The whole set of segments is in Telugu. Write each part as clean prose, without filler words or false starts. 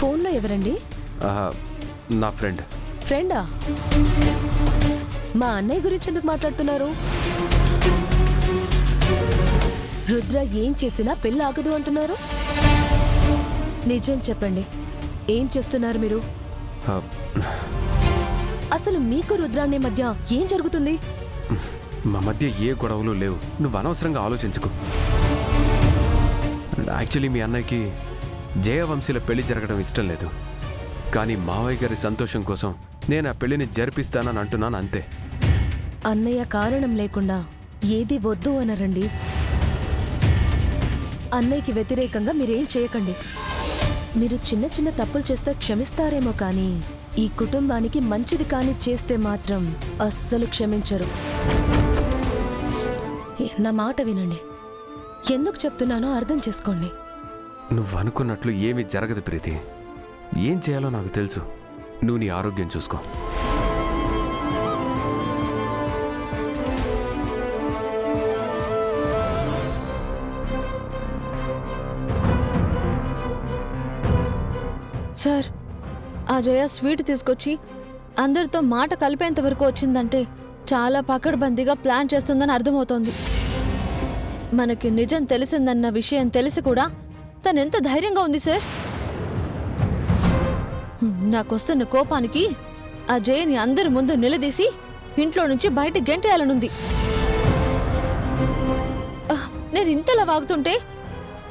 ఫోన్లో ఎవరండి? నా ఫ్రెండ్. ఫ్రెండా? మా అన్నయ్య గురించి ఎందుకు మాట్లాడుతున్నారు? రుద్ర ఏం చేసినా పెళ్ళి ఆగదు అంటున్నారు. నిజం చెప్పండి, ఏం చేస్తున్నారు మీరు? అసలు మీకు రుద్రాన్ని మధ్య ఏం జరుగుతుంది? మా మధ్య ఏ గొడవలు లేవు. నువ్వు అనవసరంగా ఆలోచించుకో. యాక్చువల్లీ మీ అన్నయ్యకి జయవంశీల పెళ్లి జరగడం ఇష్టం లేదు. కానీ మావయ్య గారి సంతోషం కోసం నేను ఆ పెళ్లిని జరిపిస్తానని అంటున్నాను, అంతే. అన్నయ్య కారణం లేకుండా ఏది వద్దు అనరండి. అన్నయ్యకి వ్యతిరేకంగా మీరేం చేయకండి. మీరు చిన్న చిన్న తప్పులు చేస్తే క్షమిస్తారేమో కానీ ఈ కుటుంబానికి మంచిది కాని చేస్తే మాత్రం అస్సలు క్షమించరు. నా మాట వినండి. ఎందుకు చెప్తున్నానో అర్థం చేసుకోండి. నువ్వు అనుకున్నట్లు ఏమీ జరగదు ప్రీతి. ఏం చేయాలో నాకు తెలుసు. నువ్వు నీ ఆరోగ్యం చూసుకో. సార్, ఆ జయ స్వీట్ తీసుకొచ్చి అందరితో మాట కలిపేంత వరకు వచ్చిందంటే చాలా పకడ్బందీగా ప్లాన్ చేస్తుందని అర్థమవుతోంది. మనకి నిజం తెలిసిందన్న విషయం తెలిసి కూడా తనెంత ధైర్యంగా ఉంది సార్. నాకొస్తున్న కోపానికి ఆ జయని అందరి ముందు నిలదీసి ఇంట్లో నుంచి బయట గెంటేయాలనుంది. నేను ఇంతలా వాగుతుంటే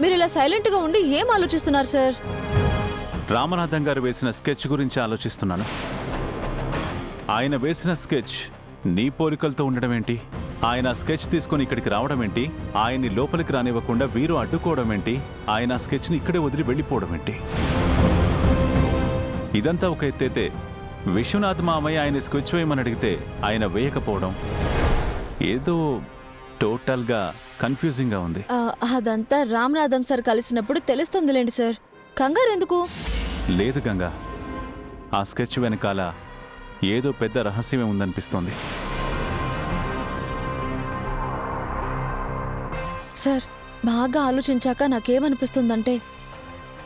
మీరు ఇలా సైలెంట్గా ఉండి ఏం ఆలోచిస్తున్నారు సార్? రామనాథం గారు వేసిన స్కెచ్ గురించి ఆలోచిస్తున్నాను. ఆయన వేసిన స్కెచ్ నీ పోలికలతో ఉండడం ఏంటి? ఆయన స్కెచ్ తీసుకుని ఇక్కడికి రావడం ఏంటి? ఆయన్ని లోపలికి రానివ్వకుండా వీరు అడ్డుకోవడం ఏంటి? ఆయన స్కెచ్ని ఇక్కడే వదిలి వెళ్ళిపోవడం ఏంటి? ఇదంతా ఒక ఎత్తైతే విశ్వనాథ్ మామయ్య ఆయన స్కెచ్ వేయమని అడిగితే ఆయన వేయకపోవడం ఏదో టోటల్గా కన్ఫ్యూజింగ్గా ఉంది. అదంతా రామనాథం సార్ కలిసినప్పుడు తెలుస్తుందిలేండి సార్, కంగారు ఎందుకు? లేదు గంగా, ఆ స్కెచ్ వెనకాల ఏదో పెద్ద రహస్యమే ఉందనిపిస్తోంది. సార్, బాగా ఆలోచించాక నాకేమనిపిస్తుందంటే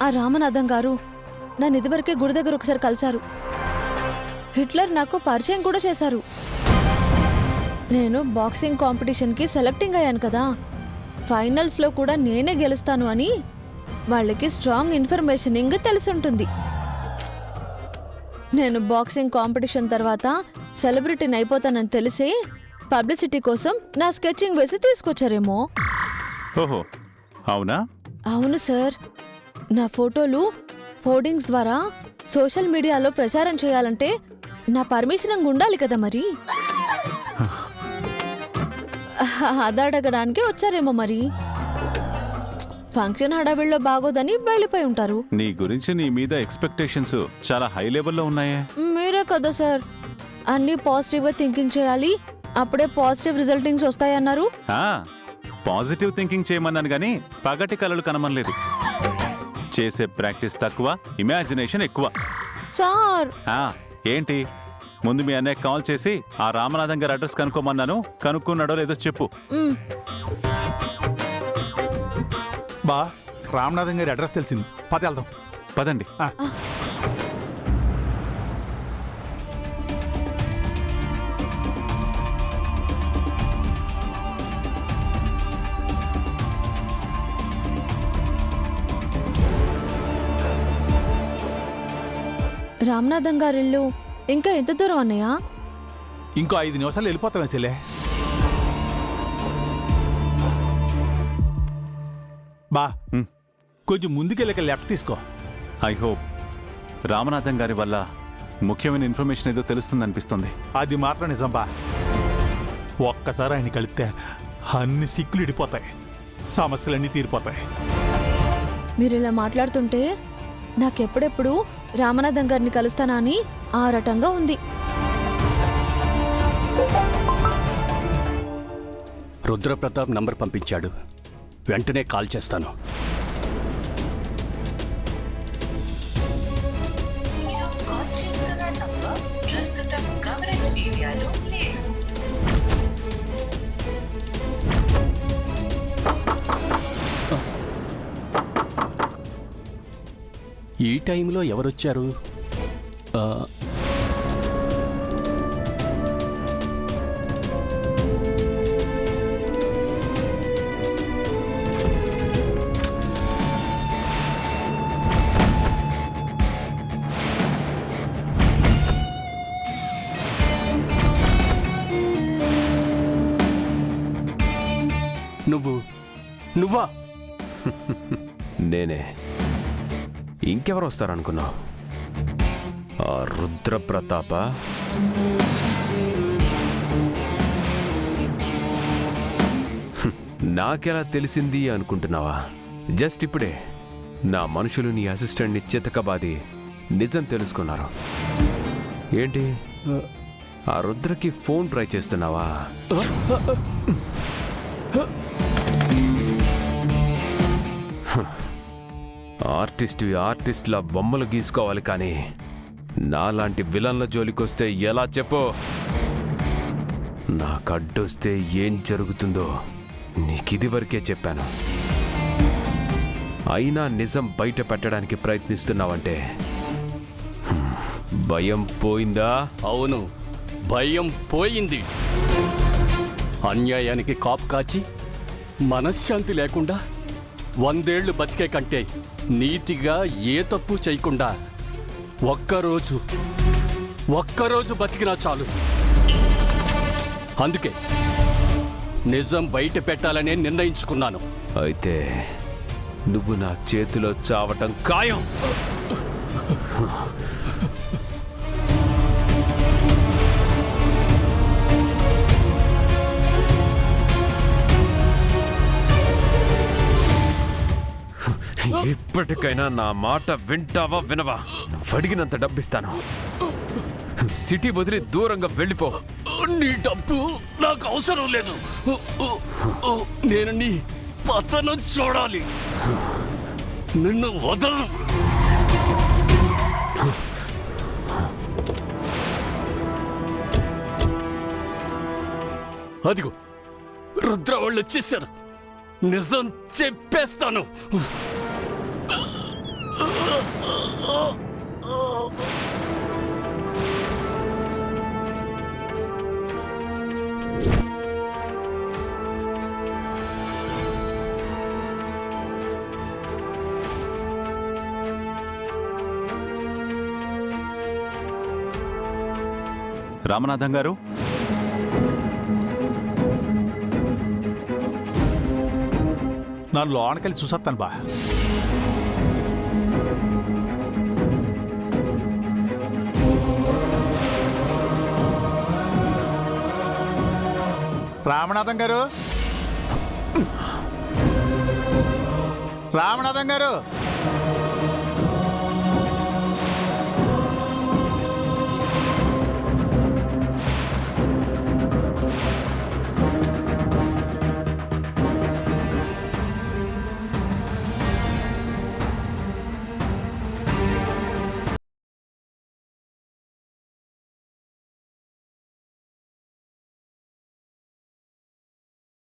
ఆ రామనాథం గారు నన్ను ఇదివరకే గుడి దగ్గర ఒకసారి కలిశారు. హిట్లర్ నాకు పరిచయం కూడా చేశారు. నేను బాక్సింగ్ కాంపిటీషన్కి సెలెక్టింగ్ అయ్యాను కదా, ఫైనల్స్లో కూడా నేనే గెలుస్తాను అని వాళ్ళకి స్ట్రాంగ్ ఇన్ఫర్మేషనింగ్ తెలిసి ఉంటుంది. నేను బాక్సింగ్ కాంపిటీషన్ తర్వాత సెలబ్రిటీని అయిపోతానని తెలిసి పబ్లిసిటీ కోసం నా స్కెచింగ్ వేసి తీసుకొచ్చారేమో. ఓహో, అవునా? అవును సార్. నా ఫోటోలు హోర్డింగ్స్ ద్వారా సోషల్ మీడియాలో ప్రచారం చేయాలంటే నా పర్మిషన్ ఉండాలి కదా మరి. అదడగడానికి వచ్చారేమో మరి. ఫంక్షన్ హడావిడిలో బాగోదని వెళ్ళిపోయి ఉంటారు. నీ గురించి నీ మీద ఎక్స్పెక్టేషన్స్ చాలా హై లెవెల్లో ఉన్నాయే. మీరే కదా సార్ అన్ని పాజిటివ్గా థింకింగ్ చేయాలి, అప్పుడే పాజిటివ్ రిజల్టింగ్స్ వస్తాయన్నారు. పాజిటివ్ థింకింగ్ చేయమన్నాను గానీ పగటి కలలు కనమనలేదు. చేసే ప్రాక్టీస్ తక్కువ, ఇమాజినేషన్ ఎక్కువ. సార్ ఏంటి? ముందు మీ అన్నయ్య కాల్ చేసి ఆ రామనాథం గారి అడ్రస్ కనుక్కోమన్నాను. కనుక్కున్నాడో లేదో చెప్పు. బా, రామనాథం గారి అడ్రస్ తెలిసింది. వెళ్దాం. పదండి. రామనాథం గారిల్లు ఇంకా ఎంత దూరం అన్నయ్య? ఇంకో 5 నిమిషాలు వెళ్ళిపోతాం అసలే. బా, కొంచెం ముందుకెళ్ళక లెఫ్ట్ తీసుకో. ఐ హోప్ రామనాథం గారి వల్ల ముఖ్యమైన ఇన్ఫర్మేషన్ ఏదో తెలుస్తుందనిపిస్తుంది. అది మాత్రం నిజం బా. ఒక్కసారి ఆయన కలిస్తే అన్ని సిక్కులు ఇడిపోతాయి, సమస్యలన్నీ తీరిపోతాయి. మీరు ఇలా మాట్లాడుతుంటే నాకెప్పుడెప్పుడు రామనాథం గారిని కలుస్తానా అని ఆరాటంగా ఉంది. రుద్రప్రతాప్ నంబర్ పంపించాడు, వెంటనే కాల్ చేస్తాను. ఈ టైంలో ఎవరొచ్చారు? ఆ, నువ్వా? నేనే. ఇంకెవరు వస్తారనుకున్నావు? ఆ రుద్రప్రతాప? నాకెలా తెలిసింది అనుకుంటున్నావా? జస్ట్ ఇప్పుడే నా మనుషులు నీ అసిస్టెంట్ని చితకబాది నిజం తెలుసుకున్నారు. ఏంటి, ఆ రుద్రకి ఫోన్ ట్రై చేస్తున్నావా? ఆర్టిస్ట్లా బొమ్మలు గీసుకోవాలి, కానీ నాలాంటి విలన్ల జోలికొస్తే ఎలా చెప్పు? నాకు అడ్డొస్తే ఏం జరుగుతుందో నీకిది వరకే చెప్పాను. అయినా నిజం బయట పెట్టడానికి ప్రయత్నిస్తున్నావంటే భయం పోయిందా? అవును, భయం పోయింది. అన్యాయానికి కాపు కాచి మనశ్శాంతి లేకుండా 100 ఏళ్లు బతికే కంటే నీతిగా ఏ తప్పు చేయకుండా ఒక్కరోజు బతికినా చాలు. అందుకే నిజం బయట పెట్టాలనే నిర్ణయించుకున్నాను. అయితే నువ్వు నా చేతిలో చావటం ఖాయం. ఇప్పటికైనా నా మాట వింటావా వినవా? అడిగినంత డబ్బిస్తాను. సిటీ వదిలి దూరంగా వెళ్ళిపో. నీ డబ్బు నాకు అవసరం లేదు. నేను నీ పతనం చూడాలి. నిన్ను వదలను. అదిగో రుద్ర వాళ్ళు వచ్చేసారు. నిజం చెప్పేస్తాను. రామనాథం గారు, నన్ను లోనకెళ్ళి చూసొస్తాను బా. రామనాథం గారు, రామనాథం గారు.